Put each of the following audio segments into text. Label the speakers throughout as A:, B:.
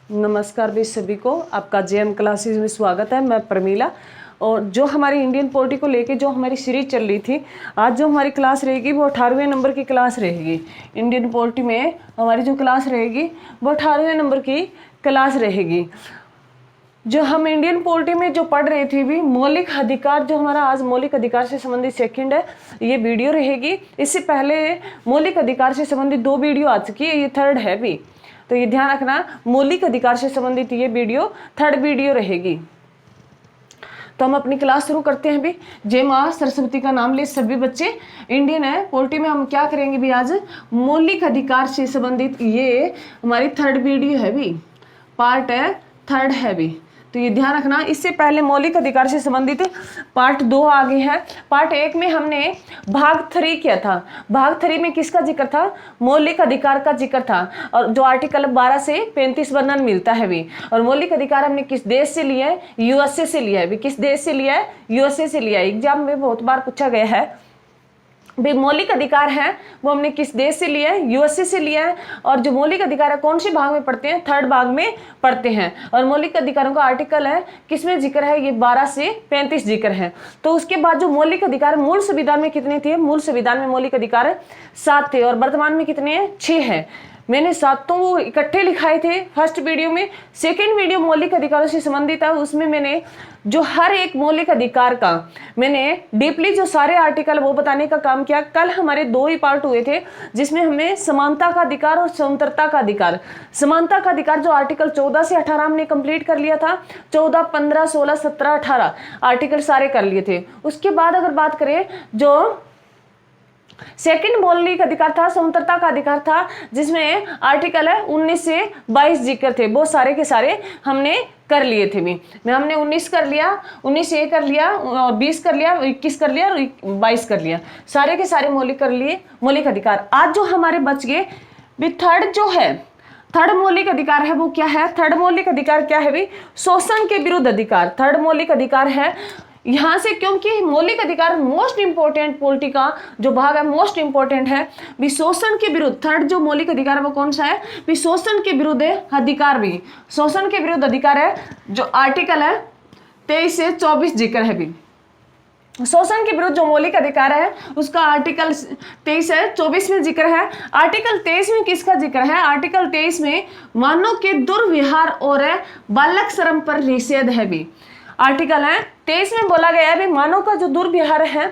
A: नमस्कार भी सभी को, आपका जेएम क्लासेस में स्वागत है। मैं प्रमीला। और जो हमारी इंडियन पॉलिटी को लेके जो हमारी सीरीज चल रही थी, आज जो हमारी क्लास रहेगी वो 18वें नंबर की क्लास रहेगी। इंडियन पॉलिटी में हमारी जो क्लास रहेगी वो 18वें नंबर की क्लास रहेगी। जो हम इंडियन पॉलिटी में जो पढ़ रहे थे भी मौलिक अधिकार, जो हमारा आज मौलिक अधिकार से संबंधित सेकंड है ये वीडियो रहेगी। इससे पहले मौलिक अधिकार से संबंधित 2 वीडियो आ चुकी है, ये थर्ड है भी, तो ये ध्यान रखना। मौलिक अधिकार से संबंधित ये वीडियो थर्ड वीडियो रहेगी। तो हम अपनी क्लास शुरू करते हैं भी। जय माँ सरस्वती का नाम ले सभी बच्चे। इंडियन है पॉलिटी में हम क्या करेंगे भी, आज मौलिक अधिकार से संबंधित ये हमारी थर्ड वीडियो है भी, पार्ट है थर्ड है भी, तो ये ध्यान रखना। इससे पहले मौलिक अधिकार से संबंधित पार्ट 2 आगे है। पार्ट 1 में हमने भाग 3 किया था। भाग 3 में किसका जिक्र था? मौलिक अधिकार का जिक्र था, और जो आर्टिकल 12 से 35 वर्णन मिलता है भी। और मौलिक अधिकार हमने किस देश से लिया है? यूएसए से लिया है भी। किस देश से लिया है? यूएसए से लिया है। एग्जाम में बहुत बार पूछा गया है भी मौलिक अधिकार है वो हमने किस देश से लिया है? यूएसए से लिया है। और जो मौलिक अधिकार है कौन से भाग में पढ़ते हैं? थर्ड भाग में पढ़ते हैं। और मौलिक अधिकारों का आर्टिकल है किसमें जिक्र है? ये 12 से 35 जिक्र है। तो उसके बाद जो मौलिक अधिकार मूल संविधान में कितने थे? मूल संविधान में मौलिक अधिकार 7 थे, और वर्तमान में कितने हैं? 6 है। मैंने 7 तो वो इकट्ठे लिखाए थे फर्स्ट वीडियो में। सेकेंड वीडियो मौलिक अधिकारों से संबंधित है, उसमें मैंने जो हर एक मौलिक अधिकार का मैंने डीपली जो सारे आर्टिकल वो बताने का काम किया। कल हमारे 2 ही पार्ट हुए थे, जिसमें हमने समानता का अधिकार और स्वतंत्रता का अधिकार, समानता का अधिकार जो आर्टिकल 14 से 18 हमने कंप्लीट कर लिया था। 14, 15, 16, 17, 18 आर्टिकल सारे कर लिए थे। उसके बाद अगर बात करें जो सेकंड मौलिक अधिकार था, स्वतंत्रता का अधिकार था, जिसमें आर्टिकल है 19 से 22 जिक्र थे, वो सारे के सारे हमने कर लिए थे भी। हमने 19 कर लिया, 19 ए कर लिया, और 20 कर लिया, 21 कर लिया और 22 कर लिया, सारे के सारे मौलिक कर लिए मौलिक अधिकार। आज जो हमारे बच गए भी थर्ड जो है, थर्ड मौलिक अधिकार है वो क्या है? थर्ड मौलिक अधिकार क्या है भी? शोषण के विरुद्ध अधिकार थर्ड मौलिक अधिकार है। यहां से क्योंकि मौलिक अधिकार मोस्ट इंपोर्टेंट पॉलिटी का जो भाग है, मोस्ट इंपोर्टेंट है भी। शोषण के विरुद्ध थर्ड जो मौलिक अधिकार है वो कौन सा है भी? शोषण के विरुद्ध अधिकार भी। शोषण के विरुद्ध अधिकार है जो आर्टिकल है 23 से 24 जिक्र है भी। शोषण के विरुद्ध जो मौलिक अधिकार है उसका आर्टिकल 23 है, 24 में जिक्र है। आर्टिकल 23 में किसका जिक्र है? आर्टिकल 23 में मानव के दुर्व्यवहार और बालक श्रम पर निषेध है भी। आर्टिकल है 23 में बोला गया है भी मानव का जो दुर्व्यवहार है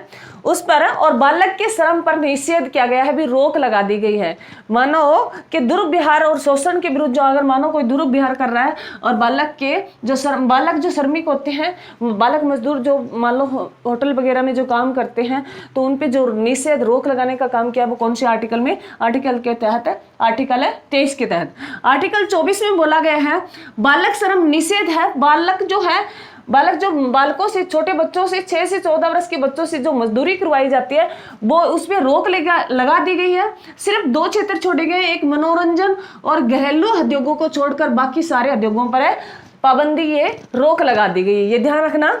A: उस पर और बालक के श्रम पर निषेध किया गया है भी, रोक लगा दी गई है। मानव के दुर्व्यवहार और शोषण के विरुद्ध जो अगर मानव कोई दुर्व्यवहार कर रहा है और बालक के जो बालक जो श्रमिक होते हैं, बालक मजदूर जो मान लो होटल वगैरह में जो काम करते हैं, तो उन पे जो निषेध रोक लगाने का काम किया वो कौन से आर्टिकल में? आर्टिकल के तहत है, आर्टिकल है 23 के तहत। आर्टिकल 24 में बोला गया है बालक श्रम निषेध है। बालक जो है, बालक जो बालकों से, छोटे बच्चों से, 6 से 14 वर्ष के बच्चों से जो मजदूरी करवाई जाती है वो उसमें रोक लगा दी गई है। सिर्फ 2 क्षेत्र छोड़े गए, एक मनोरंजन और घरेलू उद्योगों को छोड़कर बाकी सारे उद्योगों पर है पाबंदी, ये रोक लगा दी गई है। ये ध्यान रखना।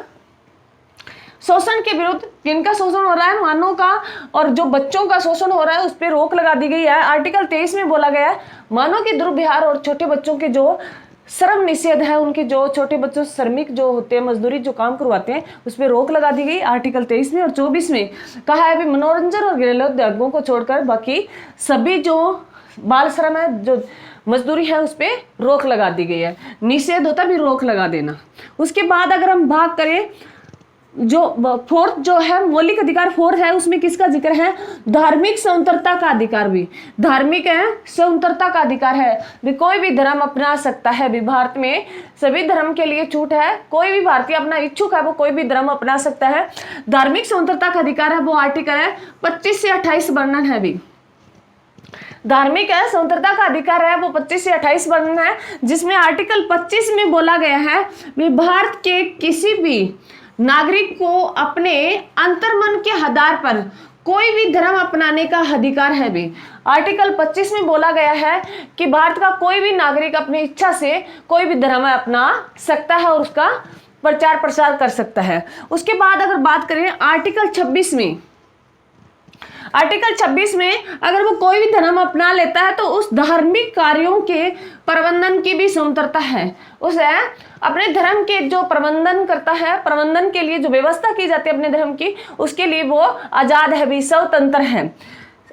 A: शोषण के विरुद्ध किनका शोषण हो रहा है? मानव का, और जो बच्चों का शोषण हो रहा है उस पर रोक लगा दी गई है। आर्टिकल 23 में बोला गया है मानव के दुर्व्यवहार और छोटे बच्चों के जो श्रम निषेध है, उनके जो छोटे बच्चों श्रमिक जो होते हैं, मजदूरी जो काम करवाते हैं, उस पर रोक लगा दी गई आर्टिकल 23 में। और 24 में कहा है भी मनोरंजन और घरेलू उद्योगों को छोड़कर बाकी सभी जो बाल श्रम है, जो मजदूरी है, उस पर रोक लगा दी गई है। निषेध होता भी रोक लगा देना। उसके बाद अगर हम बात करें जो फोर्थ जो है मौलिक अधिकार फोर्थ है, उसमें किसका जिक्र है? धार्मिक स्वतंत्रता का अधिकार भी। धार्मिक है स्वतंत्रता का अधिकार है भी, कोई भी धर्म अपना सकता है भी। भारत में सभी धर्म के लिए छूट है, कोई भी भारतीय अपना इच्छुक है वो कोई भी धर्म अपना सकता है। धार्मिक स्वतंत्रता का अधिकार है वो आर्टिकल है 25 से 28 वर्णन है भी। धार्मिक है स्वतंत्रता का अधिकार है वो 25 से 28 वर्णन है, जिसमें आर्टिकल 25 में बोला गया है भी भारत के किसी भी नागरिक को अपने अंतर्मन के आधार पर कोई भी धर्म अपनाने का अधिकार है भी। आर्टिकल 25 में बोला गया है कि भारत का कोई भी नागरिक अपनी इच्छा से कोई भी धर्म अपना सकता है और उसका प्रचार प्रसार कर सकता है। उसके बाद अगर बात करें आर्टिकल 26 में, आर्टिकल 26 में अगर वो कोई भी धर्म अपना लेता है तो उस धार्मिक कार्यों के प्रबंधन की भी स्वतंत्रता है। उसे अपने धर्म के जो प्रबंधन करता है, प्रबंधन के लिए जो व्यवस्था की जाती है अपने धर्म की, उसके लिए वो आजाद है भी, स्वतंत्र है।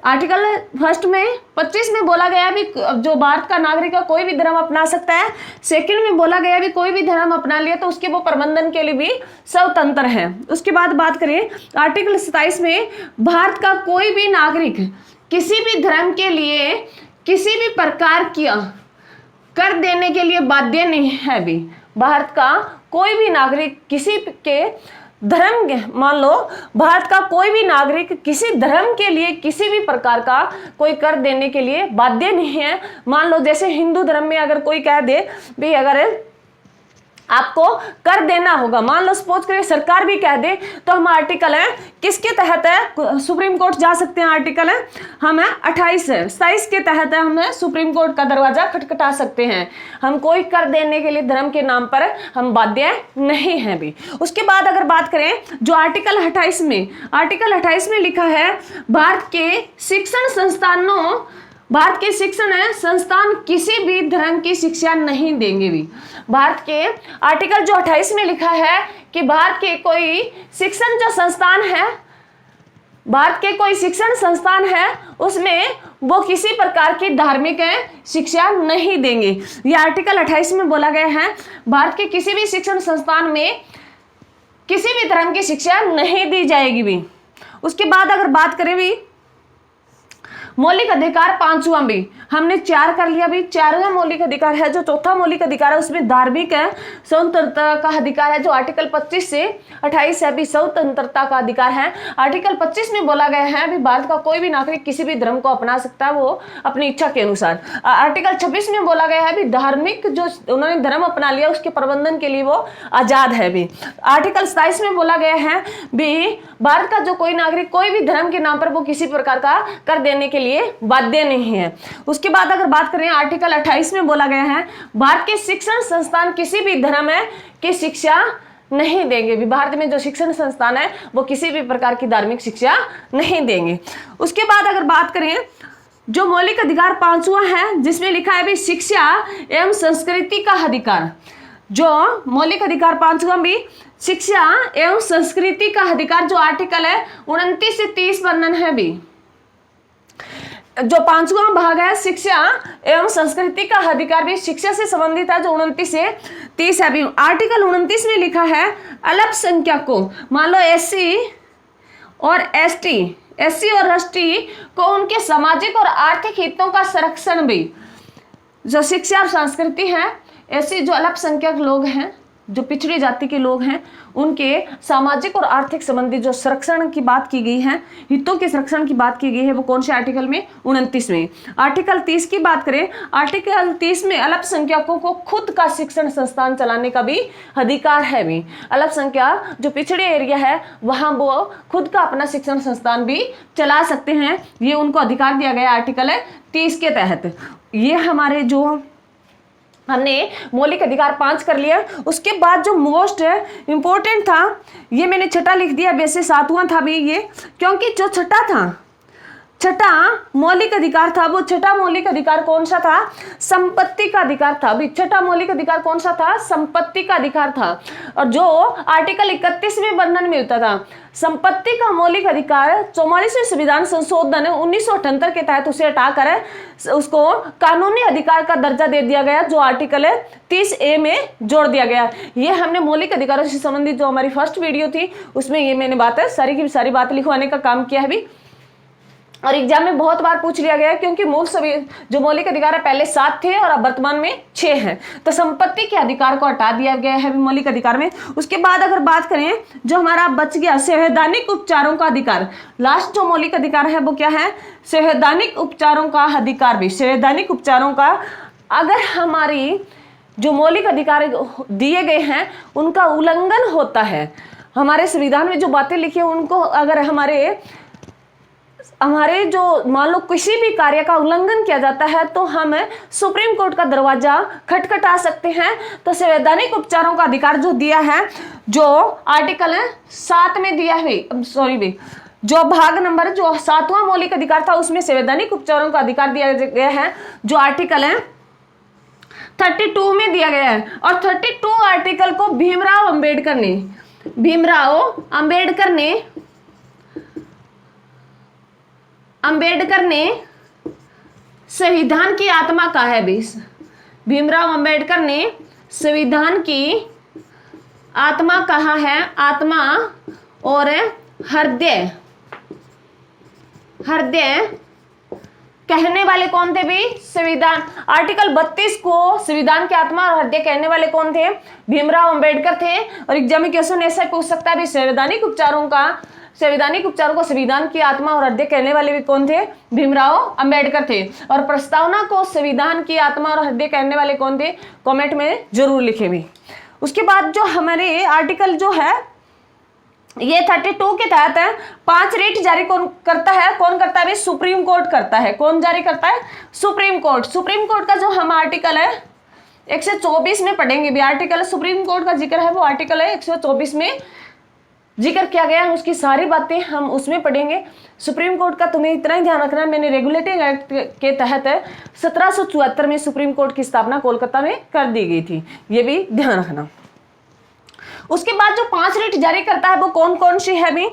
A: आर्टिकल 1 में 25 में बोला गया भी जो भारत का नागरिक है कोई भी धर्म अपना सकता है। सेकंड में बोला गया भी कोई भी धर्म अपना लिया तो उसके वो प्रबंधन के लिए भी स्वतंत्र है। उसके बाद बात करें आर्टिकल 27 में भारत का कोई भी नागरिक किसी भी धर्म के लिए किसी भी प्रकार की कर देने के लिए बाध्य नहीं है भी। भारत का कोई भी नागरिक किसी के धर्म, मान लो भारत का कोई भी नागरिक किसी धर्म के लिए किसी भी प्रकार का कोई कर देने के लिए बाध्य नहीं है। मान लो जैसे हिंदू धर्म में अगर कोई कह दे भी अगर आपको कर देना होगा, मान लो सपोज करिए सरकार भी कह दे, तो हम आर्टिकल है किसके तहत है सुप्रीम कोर्ट जा सकते हैं। आर्टिकल है हम 28-27 के तहत है हम सुप्रीम कोर्ट का दरवाजा खटखटा सकते हैं। हम कोई कर देने के लिए धर्म के नाम पर हम बाध्य नहीं है भी। उसके बाद अगर बात करें जो आर्टिकल 28 में लिखा है भारत के शिक्षण संस्थानों, भारत के शिक्षण संस्थान किसी भी धर्म की शिक्षा नहीं देंगे भी। भारत के आर्टिकल जो 28 में लिखा है कि भारत के कोई शिक्षण जो संस्थान है, भारत के कोई शिक्षण संस्थान है उसमें वो किसी प्रकार की धार्मिक शिक्षा नहीं देंगे। ये आर्टिकल 28 में बोला गया है भारत के किसी भी शिक्षण संस्थान में किसी भी धर्म की शिक्षा नहीं दी जाएगी भी। उसके बाद अगर बात करें भी मौलिक अधिकार 5वां भी हमने 4 कर लिया भी। 4वां मौलिक अधिकार है जो चौथा मौलिक अधिकार है उसमें धार्मिक स्वतंत्रता का अधिकार है जो आर्टिकल 25 से 28 है भी स्वतंत्रता का अधिकार है। आर्टिकल 25 में बोला गया है भी भारत का कोई भी नागरिक किसी भी धर्म को अपना सकता है वो अपनी इच्छा के अनुसार। आर्टिकल 26 में बोला गया है भी धार्मिक जो उन्होंने धर्म अपना लिया उसके प्रबंधन के लिए वो आजाद है भी। आर्टिकल 27 में बोला गया है भी भारत का जो कोई नागरिक कोई भी धर्म के नाम पर वो किसी प्रकार का कर देने के लिए बाध्य नहीं है। उसके बाद अगर बात करें आर्टिकल 28 में बोला गया है भारत के शिक्षण संस्थान किसी भी धर्म की शिक्षा नहीं देंगे भी। भारत में जो शिक्षण संस्थान है वो किसी भी प्रकार की धार्मिक शिक्षा नहीं देंगे। उसके बाद अगर बात करें जो मौलिक अधिकार 5वां है जिसमें लिखा है भी शिक्षा एवं संस्कृति का अधिकार। जो मौलिक अधिकार 5वां भी शिक्षा एवं संस्कृति का अधिकार जो आर्टिकल है 29 से 30 वर्णन है भी। जो 5वां भाग है शिक्षा एवं संस्कृति का अधिकार भी शिक्षा से संबंधित है जो 29 से 30 है भी। आर्टिकल 29 में लिखा है अल्पसंख्यकों, मान लो एससी और एसटी को उनके सामाजिक और आर्थिक हितों का संरक्षण भी। जो शिक्षा और संस्कृति है ऐसे जो अल्पसंख्यक लोग हैं जो पिछड़ी जाति के लोग हैं उनके सामाजिक और आर्थिक संबंधी जो संरक्षण की बात की गई है, हितों के संरक्षण की बात की गई है वो कौन से आर्टिकल में 29 में। आर्टिकल 30 की बात करें आर्टिकल 30 में अल्पसंख्यकों को खुद का शिक्षण संस्थान चलाने का भी अधिकार है भी। अल्पसंख्यक जो पिछड़े एरिया है वहां वो खुद का अपना शिक्षण संस्थान भी चला सकते हैं, ये उनको अधिकार दिया गया आर्टिकल 30 के तहत। ये हमारे जो हमने मौलिक अधिकार 5 कर लिया। उसके बाद जो मोस्ट इम्पोर्टेंट था ये मैंने छठा लिख दिया, वैसे 7वां था भी ये, क्योंकि जो छठा मौलिक अधिकार था वो छठा मौलिक अधिकार कौन सा था? संपत्ति का अधिकार था। अभी छठा मौलिक अधिकार कौन सा था? संपत्ति का अधिकार था। और जो आर्टिकल 31 में वर्णन मिलता था संपत्ति का मौलिक अधिकार 44वें संविधान संशोधन 1978 के तहत उसे हटाकर उसको कानूनी अधिकार का दर्जा दे दिया गया जो आर्टिकल 30A में जोड़ दिया गया। ये हमने मौलिक अधिकारों से संबंधित जो हमारी फर्स्ट वीडियो थी उसमें ये मैंने बात है सारी की सारी बात लिखवाने का काम किया है भी, और एग्जाम में बहुत बार पूछ लिया गया क्योंकि मूल सभी जो मौलिक अधिकार है पहले 7 थे और अब वर्तमान में 6 हैं, तो संपत्ति के अधिकार को हटा दिया गया है मौलिक अधिकार में। उसके बाद अगर बात करें जो हमारा बच गया संवैधानिक उपचारों का अधिकार, लास्ट जो मौलिक अधिकार है वो क्या है? संवैधानिक उपचारों का अधिकार भी। संवैधानिक उपचारों का अगर हमारी जो मौलिक अधिकार दिए गए हैं उनका उल्लंघन होता है, हमारे संविधान में जो बातें लिखी है उनको अगर हमारे जो मान लो किसी भी कार्य का उल्लंघन किया जाता है तो हम सुप्रीम कोर्ट का दरवाजा खटखटा सकते हैं। तो संवैधानिक उपचारों का अधिकार जो दिया है जो आर्टिकल 7 में दिया है, जो भाग नंबर जो 7वां मौलिक अधिकार था उसमें संवैधानिक उपचारों का अधिकार दिया गया है, जो आर्टिकल है 32 में दिया गया है। और 32 आर्टिकल को भीमराव अंबेडकर ने संविधान की आत्मा कहा है। भीमराव अंबेडकर ने संविधान की आत्मा कहा है। आत्मा और हृदय कहने वाले कौन थे भी? संविधान। आर्टिकल 32 को संविधान की आत्मा और हृदय कहने वाले कौन थे? भीमराव अंबेडकर थे। और एग्जाम में क्वेश्चन ऐसा पूछ सकता है भी संवैधानिक उपचारों को संविधान की आत्मा और हृदय कहने वाले भी कौन थे? भीमराव अंबेडकर थे। और प्रस्तावना को संविधान की आत्मा और हृदय कहने वाले कौन थे? कमेंट में जरूर लिखे भी। उसके बाद जो हमारे आर्टिकल जो है ये 32 के तहत है 5 रिट जारी कौन करता है? सुप्रीम कोर्ट करता है। कौन जारी करता है? Supreme court. सुप्रीम कोर्ट का जो हम आर्टिकल है 124 में पढ़ेंगे भी। आर्टिकल सुप्रीम कोर्ट का जिक्र है, वो आर्टिकल है 124 में जिक्र किया गया है। उसकी सारी बातें हम उसमें पढ़ेंगे। सुप्रीम कोर्ट का तुम्हें इतना ही ध्यान रखना है, मैंने रेगुलेटिंग एक्ट के तहत 1774 में सुप्रीम कोर्ट की स्थापना कोलकाता में कर दी गई थी, ये भी ध्यान रखना। उसके बाद जो 5 रिट जारी करता है वो कौन कौन सी है भी?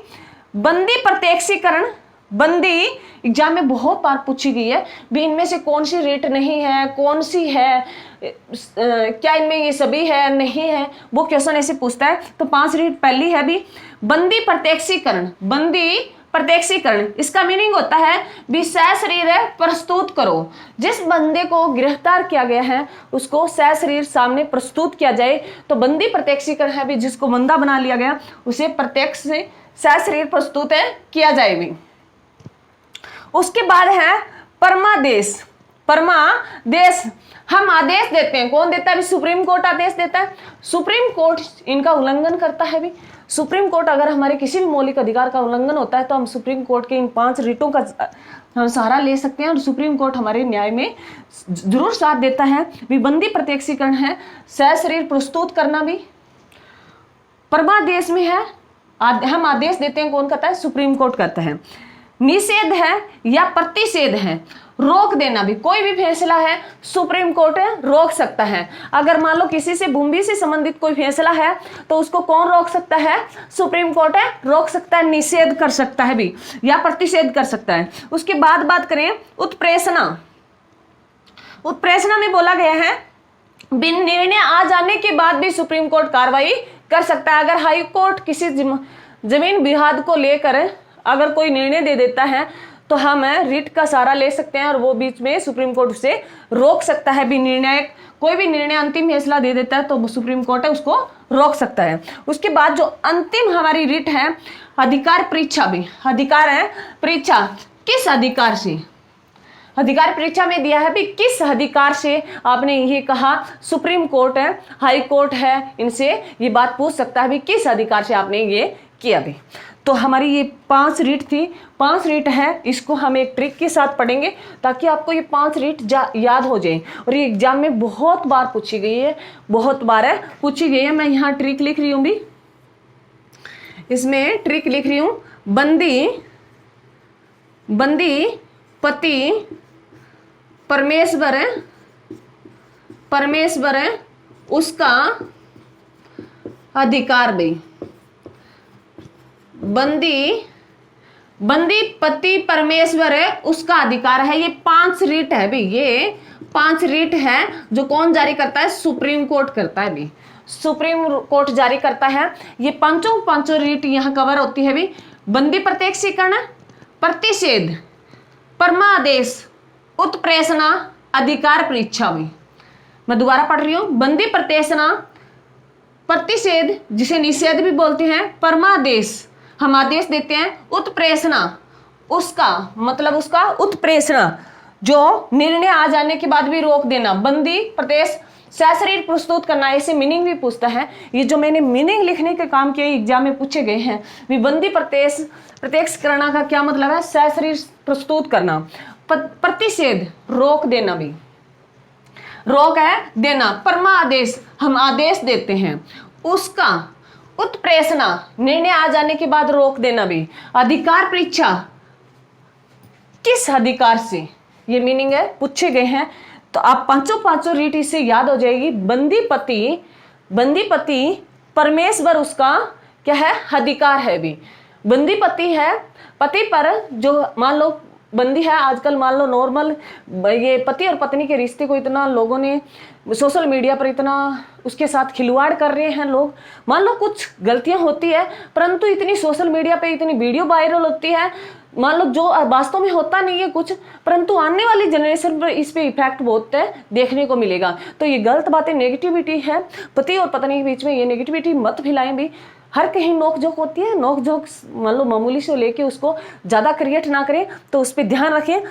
A: बंदी प्रत्यक्षीकरण। बंदी एग्जाम में बहुत बार पूछी गई है भी, इनमें से कौन सी रिट नहीं है, कौन सी है, क्या इनमें ये सभी है, नहीं है, वो क्वेश्चन ऐसे पूछता है। तो 5 रिट पहली है भी बंदी प्रत्यक्षीकरण। बंदी प्रत्यक्षीकरण इसका मीनिंग होता है भी सशरीर प्रस्तुत करो। जिस बंदे को गिरफ्तार किया गया है उसको सशरीर सामने प्रस्तुत किया जाए, तो बंदी प्रत्यक्षीकरण है भी जिसको बंदा बना लिया गया उसे प्रत्यक्ष से सशरीर प्रस्तुत किया जाए भी। उसके बाद है परमादेश। परमादेश हम आदेश देते हैं, कौन देता है भी? सुप्रीम कोर्ट आदेश देता है। सुप्रीम कोर्ट इनका उल्लंघन करता है भी। सुप्रीम कोर्ट अगर हमारे किसी भी मौलिक अधिकार का उल्लंघन होता है तो हम सुप्रीम कोर्ट के इन 5 रिटों का हम सहारा ले सकते हैं और सुप्रीम कोर्ट हमारे न्याय में जरूर साथ देता है। विबंदी प्रत्यक्षीकरण है सशरीर प्रस्तुत करना भी। परमादेश में है हम आदेश देते हैं, कौन करता है? सुप्रीम कोर्ट करता है। निषेध है या प्रतिषेध है, रोक देना भी। कोई भी फैसला है सुप्रीम कोर्ट रोक सकता है। अगर मान लो किसी से भूमि से संबंधित कोई फैसला है तो उसको कौन रोक सकता है? सुप्रीम कोर्ट रोक सकता है, निषेध कर सकता है भी या प्रतिषेध कर सकता है। उसके बाद बात करें उत्प्रेषणा। उत्प्रेषणा में बोला गया है बिन निर्णय आ जाने के बाद भी सुप्रीम कोर्ट कार्रवाई कर सकता है। अगर हाई कोर्ट किसी जमीन विवाद को लेकर अगर कोई निर्णय दे देता है तो हम रिट का सहारा ले सकते हैं और वो बीच में सुप्रीम कोर्ट उसे रोक सकता है भी। निर्णायक कोई भी निर्णय अंतिम फैसला दे देता है तो सुप्रीम कोर्ट है उसको रोक सकता है। उसके बाद जो अंतिम हमारी रिट है अधिकार परीक्षा भी। अधिकार है परीक्षा किस अधिकार से? अधिकार परीक्षा में दिया है भी किस अधिकार से आपने ये कहा? सुप्रीम कोर्ट है, हाई कोर्ट है, इनसे ये बात पूछ सकता है भी किस अधिकार से आपने ये किया भी। तो हमारी ये 5 रिट थी, 5 रिट है, इसको हम एक ट्रिक के साथ पढ़ेंगे ताकि आपको ये 5 रिट याद हो जाए। और ये एग्जाम में बहुत बार पूछी गई है, बहुत बार पूछी गई है। मैं यहाँ ट्रिक लिख रही हूँ भी, इसमें ट्रिक लिख रही हूँ। बंदी पति परमेश्वर उसका अधिकार भी। बंदी पति परमेश्वर है उसका अधिकार है। ये 5 रिट है भी, ये 5 रिट है जो कौन जारी करता है? सुप्रीम कोर्ट करता है भी। सुप्रीम कोर्ट जारी करता है। ये पांचों रिट यहाँ कवर होती है भी। बंदी प्रत्यक्षीकरण, प्रतिषेध, परमादेश, उत्प्रेषणा, अधिकार परीक्षा भी। मैं दोबारा पढ़ रही हूँ। बंदी प्रत्यक्षणा, प्रतिषेध जिसे निषेध भी बोलते हैं, परमादेश हम आदेश देते हैं, उत्प्रेषणा उसका मतलब उसका उत्प्रेषणा जो निर्णय आ जाने के बाद भी रोक देना। बंदी प्रत्यक्ष सशरीर प्रस्तुत करना, ऐसे मीनिंग भी पूछता है। ये जो मैंने मीनिंग लिखने के काम किए एग्जाम में पूछे गए हैं। विबंदी प्रत्यक्ष करना का क्या मतलब है? सशरीर प्रस्तुत करना। प्रतिषेध रोक देना भी, रोक है देना। परमादेश हम आदेश देते हैं, उत्प्रेषणा, निर्णय आ जाने के बाद रोक देना भी। अधिकार परीक्षा, किस अधिकार से, ये मीनिंग है, पूछे गए हैं। तो आप पांचों रीट इससे याद हो जाएगी। बंदी पति परमेश्वर उसका क्या है, अधिकार है भी। बंदी पति है, पति पर जो मान लो बंदी है, आजकल मान लो नॉर्मल ये पति और पत्नी के रिश्ते को इतना लोगों ने सोशल मीडिया पर इतना उसके साथ खिलवाड़ कर रहे हैं लोग। मान लो कुछ गलतियां होती है, परंतु इतनी सोशल मीडिया पे इतनी वीडियो वायरल होती है, मान लो जो वास्तव में होता नहीं है कुछ, परंतु आने वाली जनरेशन पर इस पे इफेक्ट बहुत है देखने को मिलेगा। तो ये गलत बातें, नेगेटिविटी है, पति और पत्नी के बीच में ये नेगेटिविटी मत फैलाएं भी। हर कहीं नोक झोंक होती है, नोक झोंक मान लो मामूली से लेके उसको ज़्यादा क्रिएट ना करें, तो उस पर ध्यान रखें।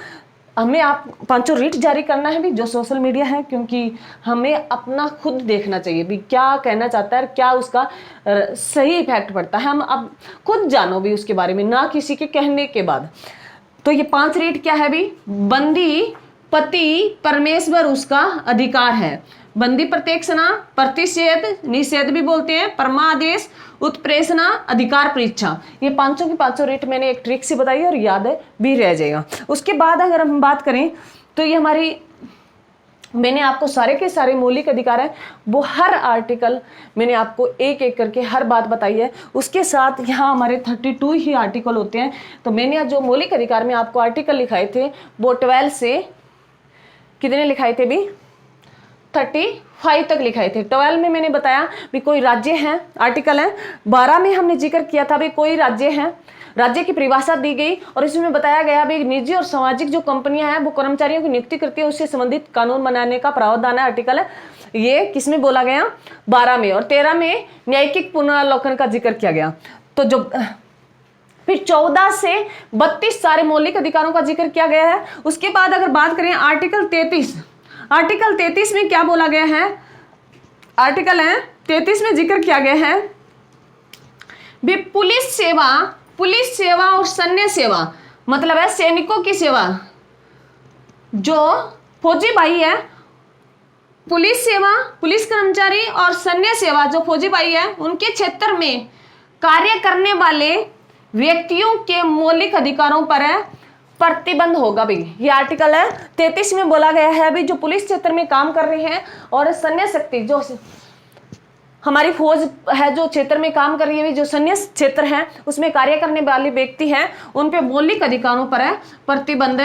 A: हमें आप पांचों रीट जारी करना है भी जो सोशल मीडिया है, क्योंकि हमें अपना खुद देखना चाहिए भी क्या कहना चाहता है, क्या उसका सही इफेक्ट पड़ता है। हम अब खुद जानो भी उसके बारे में, ना किसी के कहने के बाद। तो ये 5 रीट क्या है भी, बंदी पति परमेश्वर उसका अधिकार है, बंदी प्रत्यक्षणा, प्रतिषेध, निषेध भी बोलते हैं, परमादेश, उत्प्रेषणा, अधिकार परीक्षा। ये पांचों की पांचों रेट मैंने एक ट्रिक से बताई और याद भी रह जाएगा। उसके बाद अगर हम बात करें तो ये हमारी, मैंने आपको सारे के सारे मौलिक अधिकार है, वो हर आर्टिकल मैंने आपको एक एक करके हर बात बताई है। उसके साथ यहाँ हमारे 32 ही आर्टिकल होते हैं। तो मैंने जो मौलिक अधिकार में आपको आर्टिकल लिखाए थे वो 12 से कितने लिखाए थे भी, 35 तक लिखाए थे। 12 में मैंने बताया भी कोई राज्य है, आर्टिकल है। 12 में हमने जिक्र किया था भी कोई राज्य है, राज्य की परिभाषा दी गई और इसमें बताया गया भी निजी और सामाजिक जो कंपनियां हैं वो कर्मचारियों की नियुक्ति करती है, उससे संबंधित कानून बनाने का प्रावधान है, आर्टिकल है। ये किसमें बोला गया, 12 में। और 13 में न्यायिक पुनरावलोकन का जिक्र किया गया। तो जो फिर 14 से 32 सारे मौलिक अधिकारों का जिक्र किया गया है। उसके बाद अगर बात करें आर्टिकल 33, आर्टिकल 33 में क्या बोला गया है, आर्टिकल है 33 में जिक्र किया गया है भी पुलिस सेवा और सैन्य सेवा, मतलब है सैनिकों की सेवा। जो फौजी भाई है, पुलिस सेवा, पुलिस कर्मचारी और सैन्य सेवा जो फौजी भाई है, उनके क्षेत्र में कार्य करने वाले व्यक्तियों के मौलिक अधिकारों पर है प्रतिबंध होगा भी। ये आर्टिकल है 33 में बोला गया है भी जो पुलिस क्षेत्र में काम कर रहे हैं और सैन्य शक्ति जो हमारी फौज है जो क्षेत्र में काम कर रही है, जो सैन्य क्षेत्र है उसमें कार्य करने वाले व्यक्ति हैं, उन पे मौलिक अधिकारों पर है प्रतिबंध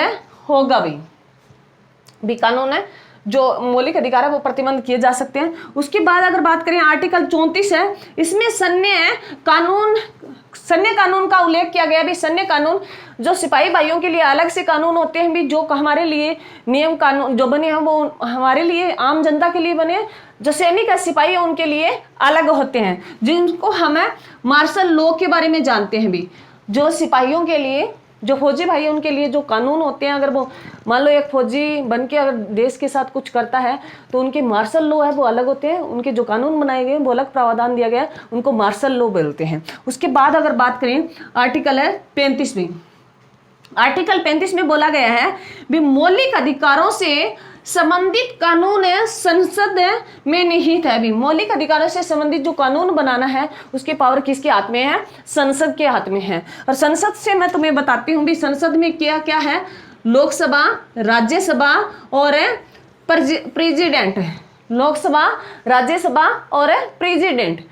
A: होगा भी कानून है जो मौलिक अधिकार है वो प्रतिबंध किए जा सकते हैं। उसके बाद अगर बात करें आर्टिकल 34 है, इसमें सैन्य कानून का उल्लेख किया गया भी। सैन्य कानून जो सिपाही भाइयों के लिए अलग से कानून होते हैं भी, जो हमारे लिए नियम कानून जो बने हैं वो हमारे लिए आम जनता के लिए बने। जो सैनिक है, सिपाही है, उनके लिए अलग होते हैं, जिनको हमें मार्शल लॉ के बारे में जानते हैं भी। जो सिपाहियों के लिए, जो फौजी भाई है, उनके लिए जो कानून होते हैं, अगर वो मान लो एक फौजी बन के अगर देश के साथ कुछ करता है तो उनके मार्शल लॉ है वो अलग होते हैं, उनके जो कानून बनाए गए वो अलग प्रावधान दिया गया है, उनको मार्शल लॉ बोलते हैं। उसके बाद अगर बात करें आर्टिकल है 35 में, आर्टिकल 35 में बोला गया है भी मौलिक अधिकारों से संबंधित कानून है संसद में निहित है भी। मौलिक अधिकारों से संबंधित जो कानून बनाना है उसके पावर किसके हाथ में है, संसद के हाथ में है। और संसद से मैं तुम्हें बताती हूँ भी संसद में क्या क्या है, लोकसभा, राज्यसभा और प्रेसिडेंट। लोकसभा, राज्यसभा और प्रेसिडेंट,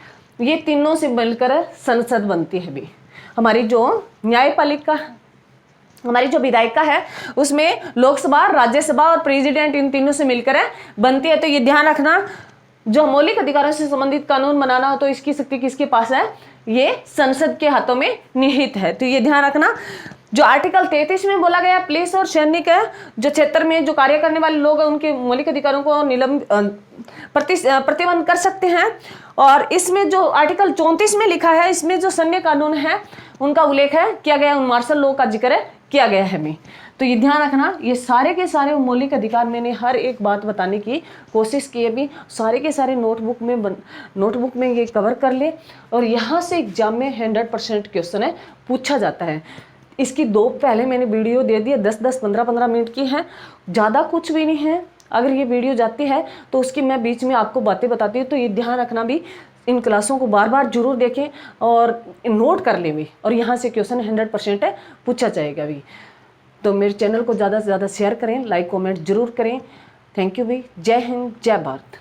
A: ये तीनों से मिलकर संसद बनती है भी। हमारी जो न्यायपालिका, हमारी जो विधायिका है उसमें लोकसभा, राज्यसभा और प्रेसिडेंट इन तीनों से मिलकर बनती है। तो ये ध्यान रखना, जो मौलिक अधिकारों से संबंधित कानून बनाना हो तो इसकी शक्ति किसके पास है, ये संसद के हाथों में निहित है। तो ये ध्यान रखना। जो आर्टिकल 33 में बोला गया पुलिस और सैनिक है जो क्षेत्र में जो कार्य करने वाले लोग हैं उनके मौलिक अधिकारों को प्रतिबंध कर सकते हैं। और इसमें जो आर्टिकल 34 में लिखा है, इसमें जो सैन्य कानून है उनका उल्लेख है किया गया, उन मार्शल लॉ का जिक्र किया गया है भी। तो ये ध्यान रखना, ये सारे के सारे मौलिक अधिकार मैंने हर एक बात बताने की कोशिश की है भी। सारे के सारे नोटबुक में ये कवर कर ले और यहाँ से एग्जाम में 100% क्वेश्चन है पूछा जाता है। इसकी 2 पहले मैंने वीडियो दे दी है, 10-10, 15-15 मिनट की है, ज़्यादा कुछ भी नहीं है। अगर ये वीडियो जाती है तो उसकी मैं बीच में आपको बातें बताती हूँ। तो ये ध्यान रखना भी इन क्लासों को बार बार जरूर देखें और नोट कर लें भी, और यहाँ से क्वेश्चन 100% है, पूछा जाएगा भी। तो मेरे चैनल को ज़्यादा से ज़्यादा शेयर करें, लाइक कमेंट जरूर करें। थैंक यू भी। जय हिंद, जय भारत।